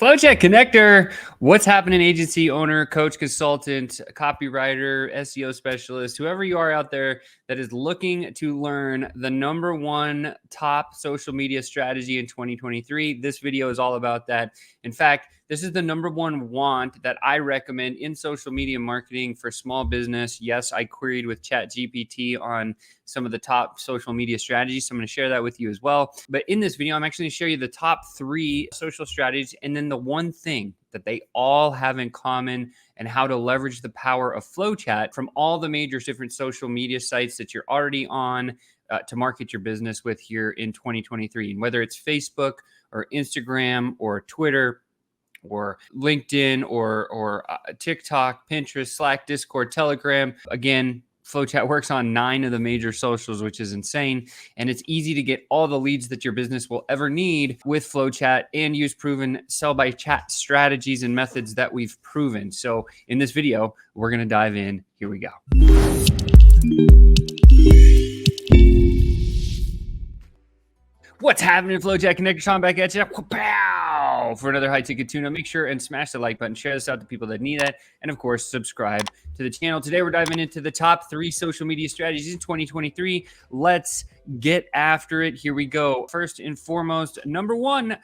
FlowChat Connector. What's happening, agency owner, coach, consultant, copywriter, SEO specialist, whoever you are out there that is looking to learn the number one top social media strategy in 2023. This video is all about that. In fact, this is the number one want that I recommend in social media marketing for small business. Yes, I queried with ChatGPT on some of the top social media strategies. So I'm going to share that with you as well. But in this video, I'm actually going to show you the top 3 social strategies and then the one thing that they all have in common and how to leverage the power of FlowChat from all the major different social media sites that you're already on to market your business with here in 2023. And whether it's Facebook or Instagram or Twitter or LinkedIn or TikTok, Pinterest, Slack, Discord, Telegram. Again, FlowChat works on 9 of the major socials, which is insane. And it's easy to get all the leads that your business will ever need with FlowChat and use proven sell by chat strategies and methods that we've proven. So in this video, we're going to dive in. Here we go. What's happening, FlowChat Connector? Sean back at you. Pow! For another high-ticket tune-up. Make sure and smash the like button. Share this out to people that need that. And, of course, subscribe to the channel. Today, we're diving into the top 3 social media strategies in 2023. Let's get after it. Here we go. First and foremost, number 1,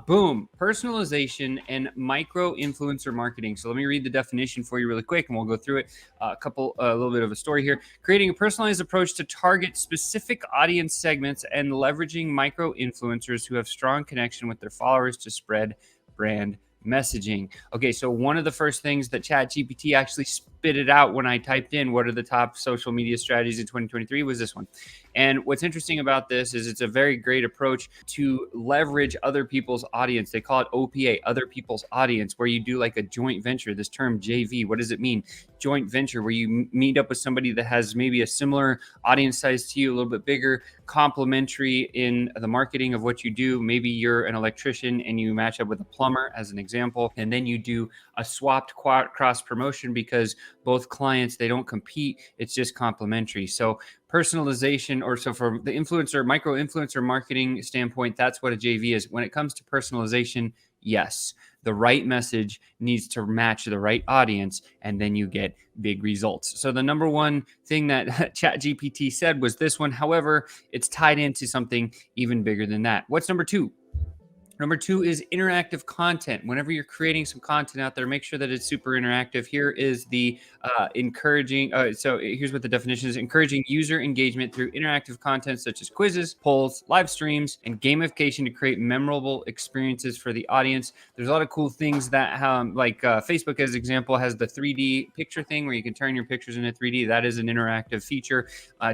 boom, personalization and micro influencer marketing. So let me read the definition for you really quick and we'll go through it. A little bit of a story here. Creating a personalized approach to target specific audience segments and leveraging micro influencers who have strong connection with their followers to spread brand messaging. Okay, so one of the first things that ChatGPT actually spit it out when I typed in what are the top social media strategies in 2023 was this one. And what's interesting about this is it's a very great approach to leverage other people's audience. They call it OPA, other people's audience, where you do like a joint venture. This term JV, what does it mean? Joint venture, where you meet up with somebody that has maybe a similar audience size to you, a little bit bigger, complementary in the marketing of what you do. Maybe you're an electrician and you match up with a plumber as an example, and then you do a swapped cross promotion because both clients, they don't compete. It's just complementary. So personalization, or so from the influencer, micro influencer marketing standpoint, that's what a JV is. When it comes to personalization, yes, the right message needs to match the right audience, and then you get big results. So the number one thing that ChatGPT said was this one. However, it's tied into something even bigger than that. What's number 2? Number 2 is interactive content. Whenever you're creating some content out there, make sure that it's super interactive. Here is the encouraging. So here's what the definition is: encouraging user engagement through interactive content such as quizzes, polls, live streams, and gamification to create memorable experiences for the audience. There's a lot of cool things that, Facebook, as an example, has the 3D picture thing where you can turn your pictures into 3D. That is an interactive feature.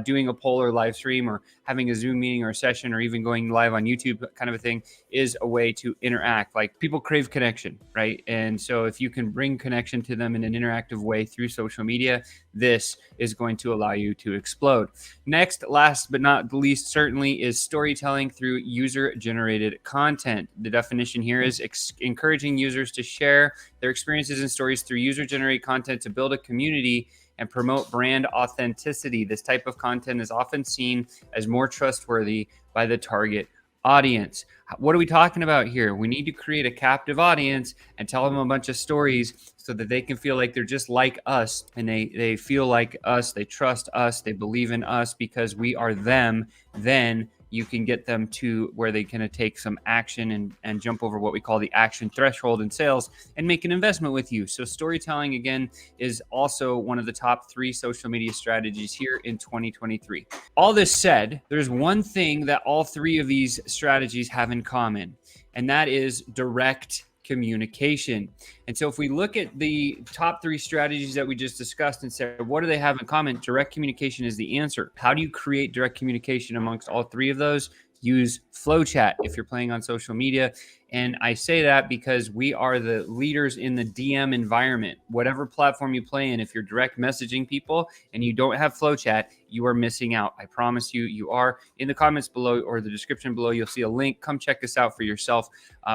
Doing a poll or live stream or having a Zoom meeting or a session or even going live on YouTube kind of a thing is a way to interact. Like, people crave connection, right? And so if you can bring connection to them in an interactive way through social media, this is going to allow you to explode. Next, last but not least, certainly, is storytelling through user-generated content. The definition here is encouraging users to share their experiences and stories through user-generated content to build a community and promote brand authenticity. This type of content is often seen as more trustworthy by the target audience. What are we talking about here? We need to create a captive audience and tell them a bunch of stories so that they can feel like they're just like us, and they feel like us, they trust us, they believe in us because we are them. Then you can get them to where they can take some action and jump over what we call the action threshold in sales and make an investment with you. So storytelling, again, is also one of the top 3 social media strategies here in 2023. All this said, there's one thing that all 3 of these strategies have in common, and that is direct communication. And so if we look at the top 3 strategies that we just discussed and said, what do they have in common? Direct communication is the answer. How do you create direct communication amongst all 3 of those? Use FlowChat if you're playing on social media. And I say that because we are the leaders in the DM environment. Whatever platform you play in, if you're direct messaging people and you don't have FlowChat, you are missing out. I promise you, you are. In the comments below or the description below, you'll see a link. Come check us out for yourself.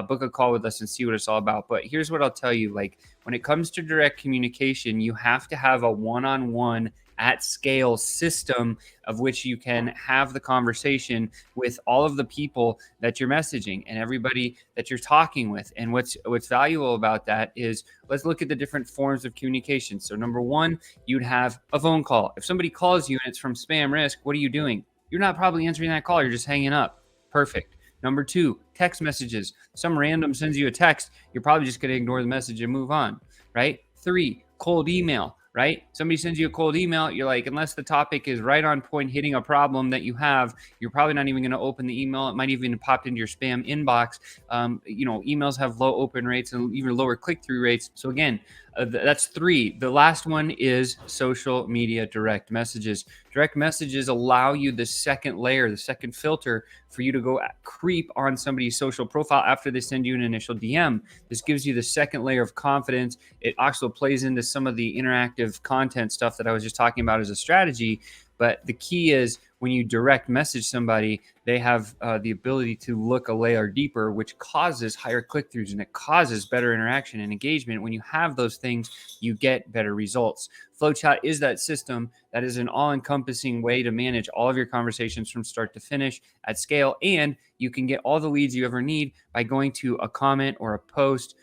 Book a call with us and see what it's all about. But here's what I'll tell you. Like, when it comes to direct communication, you have to have a one-on-one at scale system of which you can have the conversation with all of the people that you're messaging and everybody that you're talking with. And what's valuable about that is, let's look at the different forms of communication. So number one, you'd have a phone call. If somebody calls you and it's from spam risk, what are you doing? You're not probably answering that call. You're just hanging up. Perfect. Number two, text messages. Some random sends you a text. You're probably just going to ignore the message and move on, right? Three, cold email, right? Somebody sends you a cold email. You're like, unless the topic is right on point, hitting a problem that you have, you're probably not even going to open the email. It might even pop into your spam inbox. Emails have low open rates and even lower click-through rates. So again, that's three. The last one is social media direct messages. Direct messages allow you the second layer, the second filter for you to go creep on somebody's social profile after they send you an initial DM. This gives you the second layer of confidence. It also plays into some of the interactive content stuff that I was just talking about as a strategy. But the key is, when you direct message somebody, they have the ability to look a layer deeper, which causes higher click-throughs and it causes better interaction and engagement. When you have those things, you get better results. FlowChat is that system that is an all-encompassing way to manage all of your conversations from start to finish at scale. And you can get all the leads you ever need by going to a comment or a post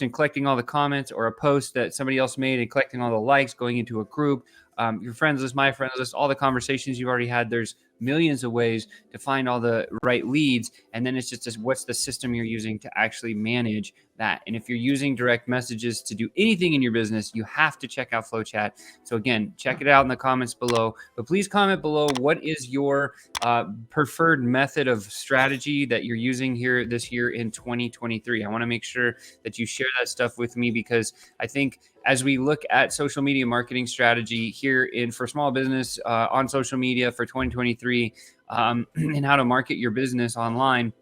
and collecting all the comments, or a post that somebody else made and collecting all the likes, going into a group, your friends list, my friends list, all the conversations you've already had. There's millions of ways to find all the right leads. And then it's just what's the system you're using to actually manage that. And if you're using direct messages to do anything in your business, you have to check out FlowChat. So again, check it out in the comments below, but please comment below, what is your preferred method of strategy that you're using here this year in 2023? I want to make sure that you share that stuff with me, because I think as we look at social media marketing strategy here for small business on social media for 2023, and how to market your business online,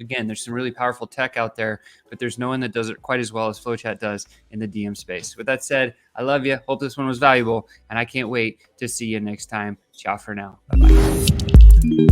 again, there's some really powerful tech out there, but there's no one that does it quite as well as FlowChat does in the DM space. With that said, I love you. Hope this one was valuable, and I can't wait to see you next time. Ciao for now. Bye-bye.